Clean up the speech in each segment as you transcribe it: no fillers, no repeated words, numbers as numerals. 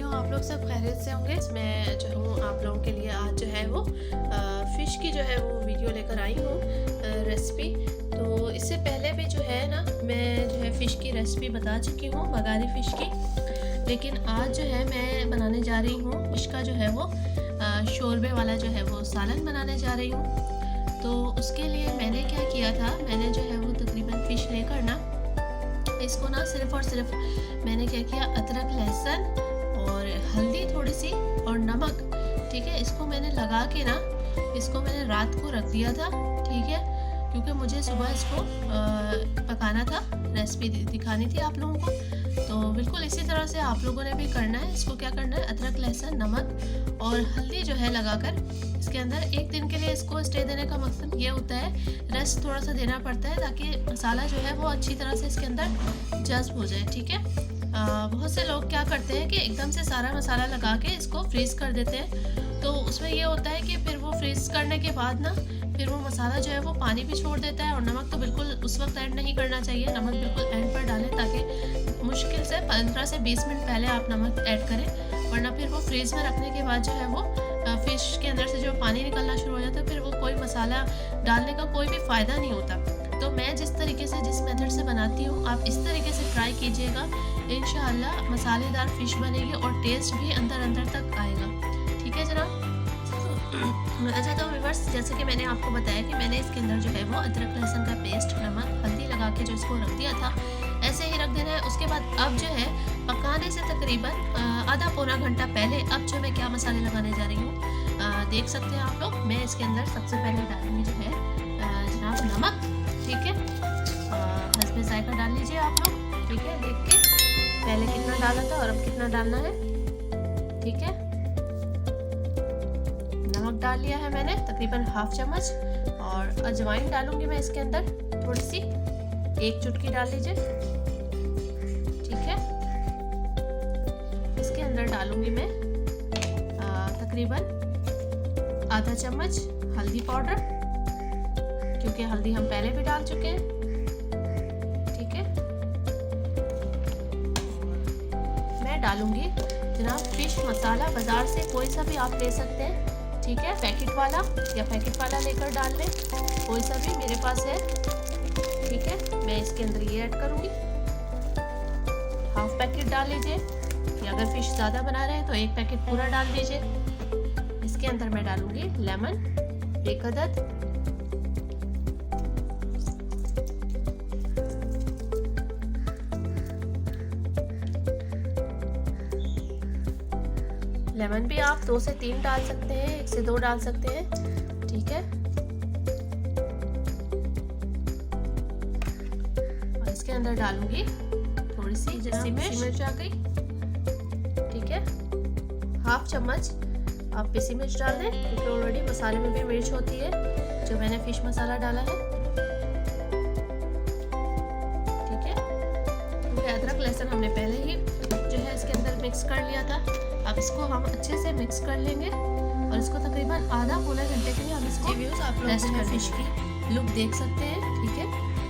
हो आप लोग सब खैरियत से होंगे। मैं जो हूँ आप लोगों के लिए आज जो है वो फ़िश की जो है वो वीडियो लेकर आई हूँ रेसिपी। तो इससे पहले भी जो है ना मैं जो है फ़िश की रेसिपी बता चुकी हूँ, बगारी फ़िश की। लेकिन आज जो है मैं बनाने जा रही हूँ फ़िश का जो है वो शोरबे वाला जो है वो सालन बनाने जा रही हूँ। तो उसके लिए मैंने क्या किया था, मैंने जो है वो तकरीबन फ़िश लेकर ना इसको ना सिर्फ़ और सिर्फ मैंने क्या किया, अदरक, लहसुन और हल्दी थोड़ी सी और नमक, ठीक है, इसको मैंने लगा के ना इसको मैंने रात को रख दिया था, ठीक है, क्योंकि मुझे सुबह इसको पकाना था, रेसिपी दिखानी थी आप लोगों को। तो बिल्कुल इसी तरह से आप लोगों ने भी करना है। इसको क्या करना है, अदरक, लहसुन, नमक और हल्दी जो है लगाकर इसके अंदर एक दिन के लिए इसको स्टे देने का मकसद ये होता है, रेस्ट थोड़ा सा देना पड़ता है ताकि मसाला जो है वो अच्छी तरह से इसके अंदर जज्ब हो जाए, ठीक है। बहुत से लोग क्या करते हैं कि एकदम से सारा मसाला लगा के इसको फ्रीज़ कर देते हैं। तो उसमें ये होता है कि फिर वो फ्रीज़ करने के बाद ना फिर वो मसाला जो है वो पानी भी छोड़ देता है। और नमक तो बिल्कुल उस वक्त ऐड नहीं करना चाहिए, नमक बिल्कुल एंड पर डालें ताकि मुश्किल से 15 से 20 मिनट पहले आप नमक ऐड करें, वरना फिर वो फ्रीज़ में रखने के बाद जो है वो फ़िश के अंदर से जो पानी निकलना शुरू हो जाता है, फिर वो कोई मसाला डालने का कोई भी फ़ायदा नहीं होता। तो मैं जिस तरीके से जिस मेथड से बनाती हूँ आप इस तरीके से ट्राई कीजिएगा, इंशाअल्लाह मसालेदार फ़िश बनेगी और टेस्ट भी अंदर अंदर तक आएगा, ठीक है जनाब। अच्छा तो व्यूअर्स, जैसे कि मैंने आपको बताया कि मैंने इसके अंदर जो है वो अदरक लहसुन का पेस्ट, नमक, हल्दी लगा के जो इसको रख दिया था, ऐसे ही रख देना है। उसके बाद अब जो है पकाने से तकरीबन आधा पौना घंटा पहले अब जो मैं क्या मसाले लगाने जा रही हूँ देख सकते हैं आप लोग। मैं इसके अंदर सबसे पहले डालूंगी जो है जनाब नमक, ठीक है, हस्बे जायका डाल लीजिए आप लोग, ठीक है, देख के पहले कितना डाला था और अब कितना डालना है, ठीक है। नमक डाल लिया है मैंने तकरीबन हाफ चम्मच, और अजवाइन डालूंगी मैं इसके अंदर थोड़ी सी, 1 चुटकी डाल लीजिए, ठीक है। इसके अंदर डालूंगी मैं तकरीबन आधा चम्मच हल्दी पाउडर, क्योंकि हल्दी हम पहले भी डाल चुके हैं, ठीक है। मैं डालूंगी जनाब फिश मसाला, बाजार से कोई सा भी आप ले सकते हैं, ठीक है, पैकेट वाला या पैकेट वाला लेकर डाल लें, कोई सा भी मेरे पास है, ठीक है। मैं इसके अंदर ये ऐड करूंगी, हाफ पैकेट डाल लीजिए, या अगर फिश ज़्यादा बना रहे हैं तो 1 पैकेट पूरा डाल दीजिए। इसके अंदर मैं डालूंगी लेमन 1 अदद, लेमन भी आप 2 से 3 डाल सकते हैं, 1 से 2 डाल सकते हैं, ठीक है। और इसके अंदर डालूंगी थोड़ी सी जैसी मिर्च आ गई, ठीक है, हाफ चम्मच आप पिसी मिर्च डाल दें, क्योंकि ऑलरेडी मसाले में भी मिर्च होती है जो मैंने फिश मसाला डाला है, ठीक है। क्योंकि अदरक लहसुन हमने पहले ही जो है इसके अंदर मिक्स कर लिया था। अब इसको हम अच्छे से मिक्स कर लेंगे और इसको तकरीबन आधा पौने घंटे के लिए हम इसको रेस्ट कर फिश की लुक देख सकते हैं, ठीक है।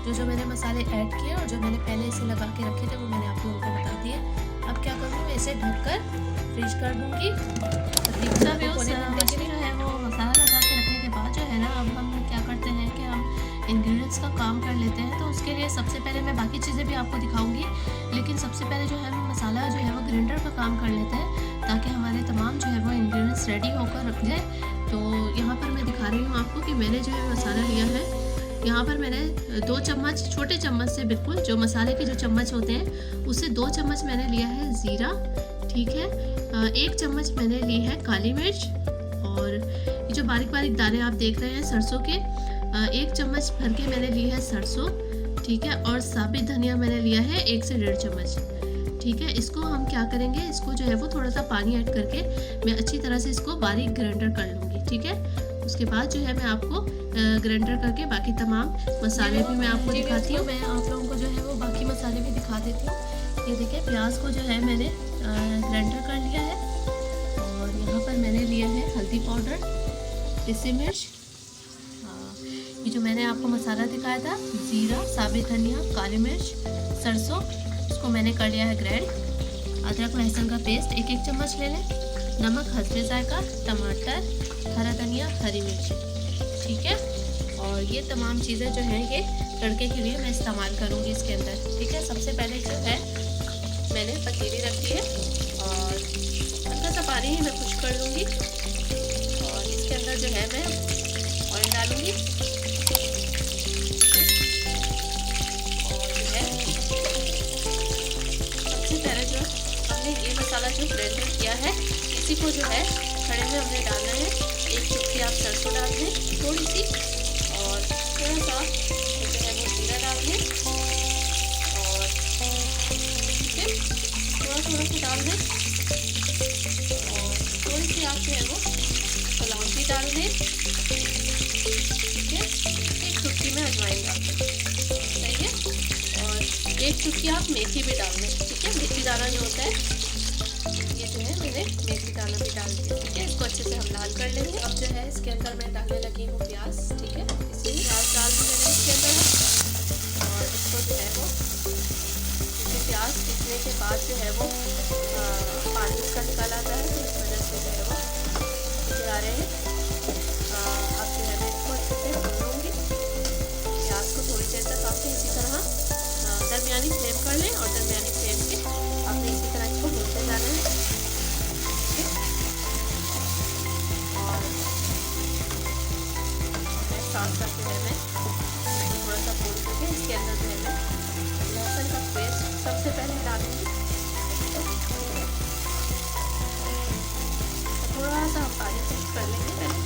जो मैंने मसाले ऐड किए और जो मैंने पहले इसे लगा के रखे थे वो मैंने आप लोगों को बता दिए। अब क्या करूँगी, मैं इसे ढककर फ्रीज कर दूँगी तकरीबन पौने घंटे के लिए। जो है वो मसाला लगा के रखने के बाद जो है ना, अब हम क्या करते हैं कि हम इंग्रेडिएंट्स का काम कर लेते हैं। तो उसके लिए सबसे पहले मैं बाकी चीज़ें भी आपको दिखाऊंगी, लेकिन सबसे पहले जो है हम मसाला जो है वो ग्राइंडर का काम कर लेते हैं ताकि हमारे तमाम जो है वो इंग्रेडिएंट्स रेडी होकर रख जाए। तो यहाँ पर मैं दिखा रही हूँ आपको कि मैंने जो है मसाला लिया है, यहाँ पर मैंने 2 चम्मच, छोटे चम्मच से बिल्कुल जो मसाले के जो चम्मच होते हैं उससे 2 चम्मच मैंने लिया है ज़ीरा, ठीक है। 1 चम्मच मैंने ली है काली मिर्च, और ये जो बारीक बारीक दाने आप देख रहे हैं सरसों के, 1 चम्मच भर के मैंने ली है सरसों, ठीक है। और साबित धनिया मैंने लिया है 1 से 1.5 चम्मच, ठीक है। इसको हम क्या करेंगे, इसको जो है वो थोड़ा सा पानी ऐड करके मैं अच्छी तरह से इसको बारीक ग्राइंडर कर लूँगी, ठीक है। उसके बाद जो है मैं आपको ग्राइंडर करके बाकी तमाम मसाले भी मैं आपको दिखाती हूँ। मैं आप लोगों को जो है वो बाकी मसाले भी दिखा देती हूँ। ये देखिए प्याज को जो है मैंने ग्राइंडर कर लिया है, और यहाँ पर मैंने लिया है हल्दी पाउडर, पिसी मिर्च, ये जो मैंने आपको मसाला दिखाया था, ज़ीरा, साबित धनिया, काली मिर्च, सरसों, इसको मैंने कर लिया है ग्राइंड। अदरक लहसुन का पेस्ट 1-1 चम्मच ले लें, नमक हस्बे जायका, टमाटर, हरा धनिया, हरी मिर्ची, ठीक है। और ये तमाम चीज़ें जो हैं ये तड़के के लिए मैं इस्तेमाल करूँगी इसके अंदर, ठीक है। सबसे पहले जो है मैंने पतीली रख दी है और हल्का सा पानी ही मैं खुश कर लूँगी और इसके अंदर जो है मैं ऑयल डालूँगी और जो है सबसे पहले जो हमने ये मसाला जो ब्लेंडर किया है इसी को जो है खड़े में हमने डालना है। 1 चुटकी आप सरसों डाल दें थोड़ी सी और थोड़ा सा जो है वो जीरा डाल दें और ठीक है थोड़ा सा डाल दें और थोड़ी सी आप जो है वो कलौंजी डाल दें, ठीक है। 1 चुटकी में अजवाइन डाल दें, सही है। और 1 चुटकी आप मेथी भी डाल दें, ठीक है। मेथी दाना जो होता है ये जो है मैंने मेथी दाना भी डाल दिया, ठीक है। इसको अच्छे से हम लाल कर लेंगे। अब जो है इसके अंदर मैं डालने लगी हूँ प्याज, ठीक है। इसलिए प्याज डाल दी मैंने इसके अंदर और इसको जो है वो प्याज पीसने के बाद जो है वो पानी इसका निकल आता है तो इस वजह से जो है वो गिरा रहे हैं। अब जो है मैं इसको अच्छे से भून लूँगी। प्याज को थोड़ी देर तक आपने इसी तरह दरमियानी फ्लेम कर लें और दरमियानी फ्लेम पे आपने इसी तरह इसको भूनते जाना है, ठीक है। और साथ साथ जो है मैं थोड़ा सा भून करके इसके अंदर जो है मैं लहसुन का पेस्ट सबसे पहले डालूंगी। थोड़ा सा हम पानी मिक्स कर लेंगे पहले।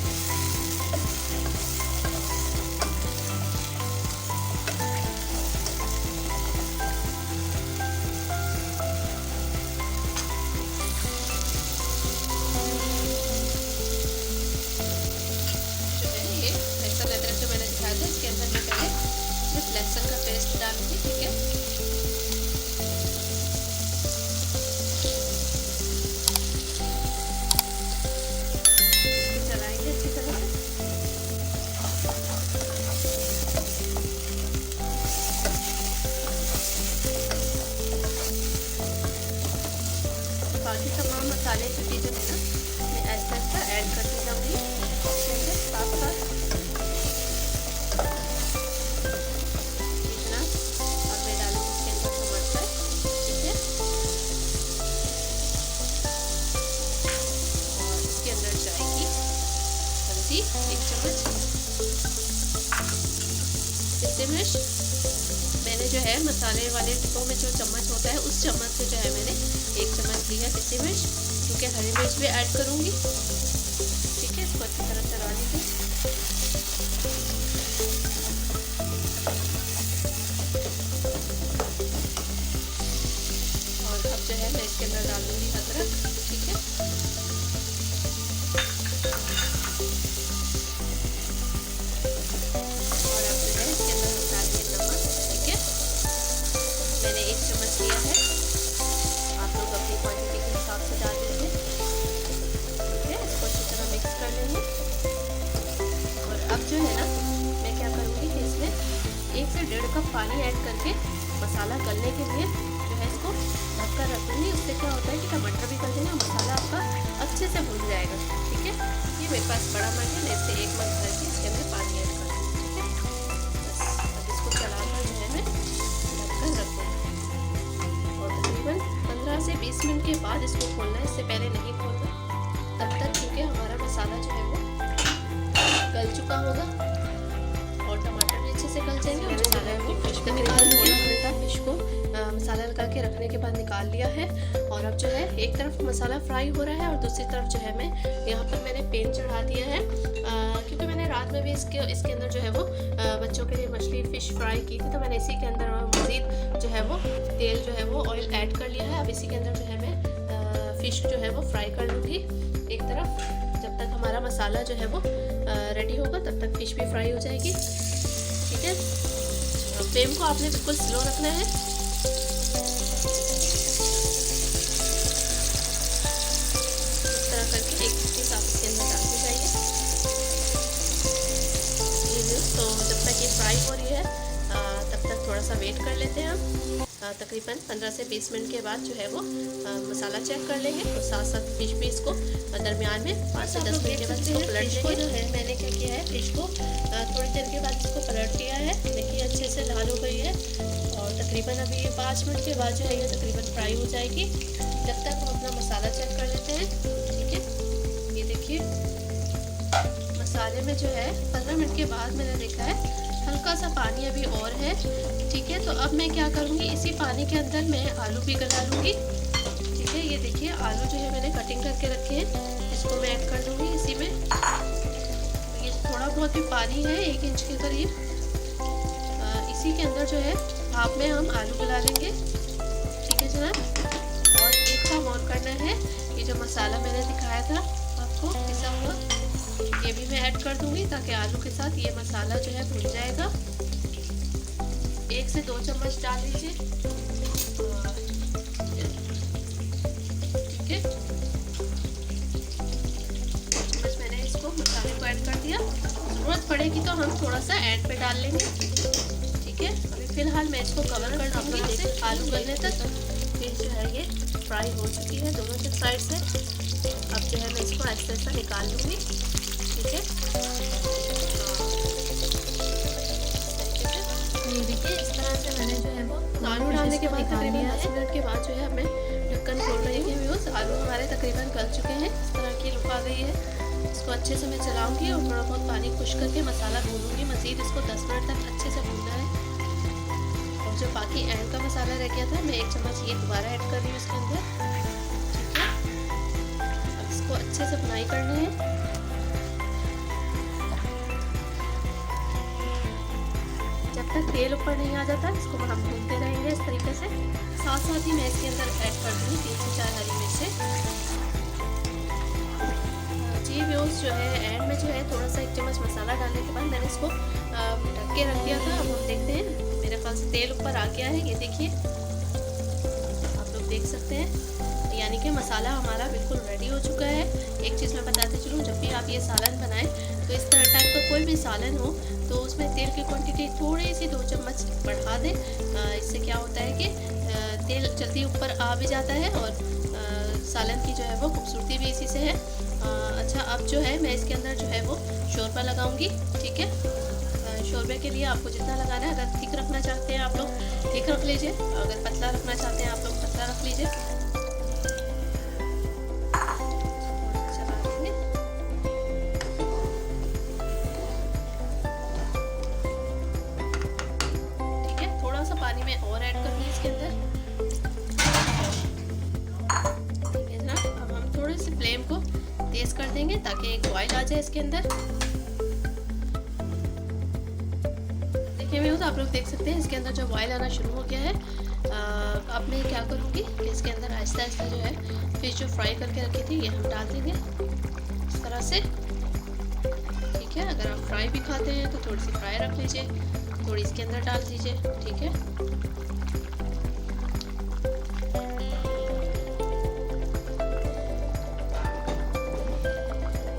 अदरक जो मैंने दिखाया था इसके अंदर मैं पहले सिर्फ लहसुन का पेस्ट डालूंगी, ठीक है। इसको चलाएंगे अच्छी तरह से। बाकी तमाम मसाले जो चीज़ें हैं ना मैं ऐसा ऐड करती जाऊंगी इसके अंदर साथ साथ। हल्दी 1 चम्मच, पिस्से मिर्च मैंने जो है मसाले वाले डिब्बों में जो चम्मच होता है उस चम्मच से जो है मैंने 1 चम्मच ली है पिस्से मिर्च, क्योंकि हरी मिर्च भी ऐड करूँगी, ठीक है। इसको अच्छी तरह चला लीजिए। और अब जो है मैं इसके अंदर डाल दूँगी अदरक, ठीक है। मैंने 1 चम्मच लिया है, आप लोग अपनी क्वांटिटी के हिसाब से डाल दीजिए, ठीक है। इसको अच्छी तरह मिक्स कर लेंगे। और अब जो है ना मैं क्या करूँगी कि इसमें 1 से 1.5 कप पानी ऐड करके मसाला गलने के लिए जो है इसको ढककर रखूँगी। उससे क्या होता है कि टमाटर भी गल जाएगा, मसाला आपका अच्छे से भून जाएगा, ठीक है। ये मेरे पास बड़ा मग है, मैं इससे 1 मग भर के इसके अंदर पानी ऐड कर दूँगी, ठीक है। बस अब इसको चलाकर जो है मैं ढककर रखूँगी और तकरीबन 15 से 20 मिनट के बाद इसको खोलना है, इससे पहले नहीं खोलना तब तक, क्योंकि हमारा मसाला जो है वो गल चुका होगा और टमाटर भी अच्छे से गल जाएंगे। मसाला है वो फिश को निकाल लिया, घंटा फिश को मसाला लगा के रखने के बाद निकाल लिया है। और अब जो है एक तरफ मसाला फ्राई हो रहा है और दूसरी तरफ जो है मैं यहाँ पर मैंने पैन चढ़ा दिया है, क्योंकि मैंने रात में भी इसके अंदर जो है वो बच्चों के लिए मछली फ़िश फ्राई की थी, तो मैंने इसी के अंदर मज़ीद जो है वो तेल जो है वो ऑयल ऐड कर लिया है। अब इसी के अंदर जो है मैं फ़िश जो है वो फ्राई कर लूँगी एक तरफ। जब तक हमारा मसाला जो है वो रेडी होगा तब तक फ़िश भी फ्राई हो जाएगी, ठीक है। फ्लेम को आपने बिल्कुल स्लो रखना है। इस तरह करके एक पीस आप इसके अंदर डालते जाइए। तो जब तक ये फ्राई हो रही है तब तक थोड़ा सा वेट कर लेते हैं हम। तकरीबन 15 से 20 मिनट के बाद जो है वो मसाला चेक कर लेंगे और साथ साथ फिश भी इसको दरमियान में 5 से 10 मिनट के बाद इसको पलट लेंगे। जो है मैंने क्या किया है, फिश को थोड़ी देर के बाद इसको पलट लिया है। देखिए अच्छे से लाल हो गई है और तकरीबन अभी 5 मिनट के बाद जो है ये तकरीबन फ्राई हो जाएगी। जब तक हम अपना मसाला चेक कर लेते हैं। ठीक है, ये देखिए मसाले में जो है 15 मिनट के बाद मैंने देखा है हल्का सा पानी अभी और है। ठीक है, तो अब मैं क्या करूँगी, इसी पानी के अंदर मैं आलू भी गला लूँगी। ठीक है, ये देखिए आलू जो है मैंने कटिंग करके रखे हैं, इसको मैं ऐड कर दूँगी इसी में। ये थोड़ा बहुत भी पानी है 1 इंच के करीब, इसी के अंदर जो है भाप में हम आलू गला लेंगे। ठीक है जनाब, और एक काम और करना है, ये जो मसाला मैंने दिखाया था आपको पिसा हुआ, ये भी मैं ऐड कर दूंगी ताकि आलू के साथ ये मसाला जो है भुन जाएगा। 1 से 2 चम्मच डाल लीजिए। ठीक है, 2 चम्मच मैंने इसको मसाले को ऐड कर दिया। ज़रूरत पड़ेगी तो हम थोड़ा सा ऐड पे डाल लेंगे। ठीक है, अभी फ़िलहाल मैं इसको कवर कर दूँगी इसे आलू गलने तक। फिर जो है ये फ्राई हो चुकी है दोनों साइड से। अब जो है मैं इसको ऐसे ऐसा निकाल लूँगी। ठीक है, ये देखिए इस तरह से मैंने जो है वो आलू डालने के बाद तकरीबन 10 मिनट के बाद जो है हमें ढक्कन खोल रही है व्यूअर्स। आलू हमारे तकरीबन गल चुके हैं, इस तरह की लुक आ गई है। इसको अच्छे से मैं चलाऊंगी और थोड़ा बहुत पानी खुश करके मसाला भूनूंगी। मज़ीद इसको 10 मिनट तक अच्छे से भूनना है। और जो बाकी एंड का मसाला रह गया था, मैं 1 चम्मच ये दोबारा ऐड कर रही हूँ इसके अंदर। ठीक है, अब इसको अच्छे से बुनाई करनी है। जब तक तेल ऊपर नहीं आ जाता इसको हम भूनते रहेंगे इस तरीके से। साथ साथ ही मैं इसके अंदर ऐड कर दूँगी 3 से 4 हरी मिर्चें। जी व्यूअर्स, जो है एंड में जो है थोड़ा सा 1 चम्मच मसाला डालने के बाद मैंने इसको ढक के रख दिया था। अब हम देखते हैं, मेरे ख्याल से तेल ऊपर आ गया है। ये देखिए आप लोग देख सकते हैं, यानी कि मसाला हमारा बिल्कुल रेडी हो चुका है। एक चीज़ मैं बताते चलूँ, जब भी आप ये सालन बनाएं तो इस तरह टाइप का कोई भी सालन हो तो उसमें तेल की क्वांटिटी थोड़ी सी 2 चम्मच बढ़ा दें। इससे क्या होता है कि तेल जल्दी ऊपर आ भी जाता है और सालन की जो है वो खूबसूरती भी इसी से है। अच्छा, अब जो है मैं इसके अंदर जो है वो शोरबा लगाऊंगी। ठीक है, शोरबे के लिए आपको जितना लगाना है, अगर थिक रखना चाहते हैं आप लोग थिक रख लीजिए, अगर पतला रखना चाहते हैं आप लोग पतला रख लीजिए। पानी में और ऐड करूँगी इसके अंदर। ठीक है ना, अब हम थोड़ी सी फ्लेम को तेज कर देंगे ताकि एक बॉयल आ जाए इसके अंदर। देखिए मैं आप लोग देख सकते हैं इसके अंदर जो बॉयल आना शुरू हो गया है। अब मैं क्या करूँगी कि इसके अंदर आहिस्ता आहिस्ता जो है फिश जो फ्राई करके रखी थी ये हम डाल देंगे इस तरह से। ठीक है, अगर आप फ्राई भी खाते हैं तो थोड़ी सी फ्राई रख लीजिए, थोड़ी इसके अंदर डाल दीजिए। ठीक है,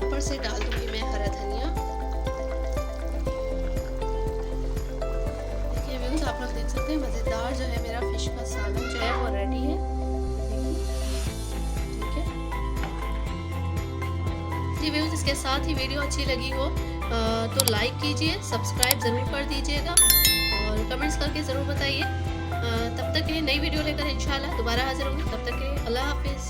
ऊपर से डाल दूंगी मैं हरा धनिया। देखिए व्यूअर्स, आप लोग देख सकते हैं मज़ेदार जो है मेरा फिश का सालन जो है वो रेडी है। ठीक है जी व्यूअर्स, इसके साथ ही वीडियो अच्छी लगी हो तो लाइक कीजिए, सब्सक्राइब ज़रूर कर दीजिएगा और कमेंट्स करके ज़रूर बताइए। तब तक के लिए नई वीडियो लेकर इंशाल्लाह दोबारा हाजिर होंगे। तब तक के लिए अल्लाह हाफिज़।